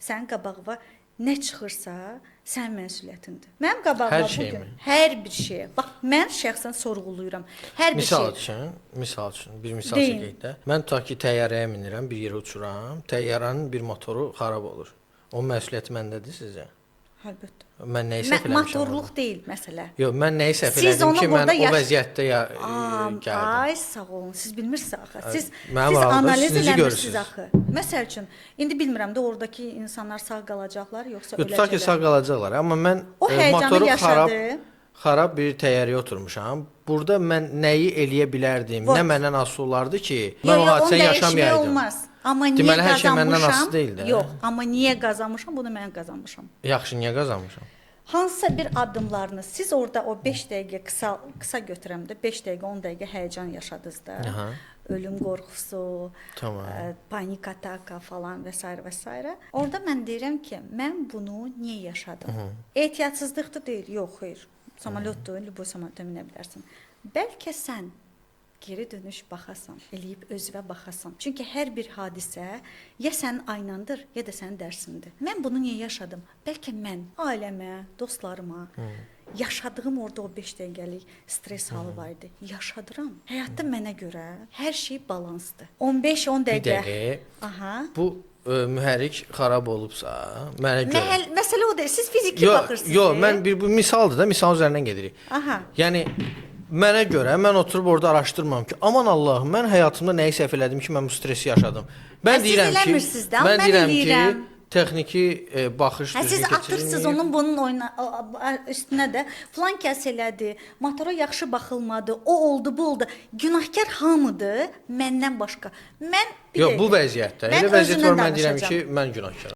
Sənin qabağına nə çıxırsa, sənin məsuliyyətindir. Mənim qabağıma Hər bu şey gün mi? hər bir şey. Bax, mən şəxsən sorğuluyuram. Hər bir Misal şey. üçün, bir misal Deyin. çəkək də. Mən tutaq ki, təyyarəyə minirəm, bir yerə uçuram, təyyarənin bir motoru xarab olur. O məsuliyyət məndədir sizcə? Əlbəttə. Mən nəyi səhv eləmişəm? Motorluq deyil məsələ. Yox, mən nəyi səhv Siz elədim onu ki, mən burada o vəziyyətdə gəldim. Ay, sağ olun. Siz bilmirsiniz axı. Siz Mənim siz aramda analiz siz necə eləmirsiniz görürsünüz? axı. Məsəl üçün, indi bilmirəm də oradakı insanlar sağ qalacaqlar yoxsa Yox, tutaq ki, sağ öləcəklər. qalacaqlar, amma mən O həyecanı motoru yaşadı. xarab bir təyyarəyə oturmuşam. Burada mən nəyi eləyə bilərdim? Vot. Nə məndən asılı olardı ki, Yox, mən o yox, onu hadisəni dəyişmək yaşamayaydım. olmaz. Amma niyə Deməli, hər şey məndən qazanmışam? asılı deyil də. Yox, amma niyə qazanmışam? Bunu mən qazanmışam. Yaxşı, niyə qazanmışam? Hansısa bir addımlarınız, siz orada o 5 dəqiqə qısa götürəm də 5 dəqiqə, 10 dəqiqə həyəcan yaşadınız da. Aha. Ölüm qorxusu, Tamam. panik ataka falan və s. və s. Orada mən deyirəm ki, mən bunu niyə yaşadım? Ehtiyatsızlıqdır deyil, yox, xeyr. Samolyotdur, bu samolyota minə bilərsən. Bəlkə sən geri dönüş baxasan, eləyib özünə baxasan. Çünki hər bir hadisə ya sənin aynandır, ya da sənin dərsindir. Mən bunu niyə yaşadım? Bəlkə mən ailəmə, dostlarıma yaşadığım orada o 5 dəqiqəlik stres halı var idi. Yaşadıram. Həyatda mənə görə hər şey balansdır. 15-10 Bir dəqiqə. dəqiqə. Aha. Bu mühərrik xarab olubsa, mənə görə. Məsələ o deyil. Siz fiziki baxırsınız. Yox, mən bu misaldır da, misal üzərindən gedirik. Aha. Yəni mənə görə mən oturub orada araşdırmıram ki, aman Allahım, mən həyatımda nəyi səhv elədim ki, mən bu stresi yaşadım. Mən Siz deyirəm ki, eləmirsiniz də, mən mən deyirəm eləyirəm. ki, texniki baxış Siz düzgün atırsınız keçirilməyib. onun bunun üstünə də filan kəs elədi, motora yaxşı baxılmadı, o oldu, bu oldu. Günahkar hamıdır, məndən başqa. Mən bir Yox, dəqiqə. bu vəziyyətdə. Mən Elə vəziyyət özümdən var, mən deyirəm danışacağam. ki, mən günahkaram.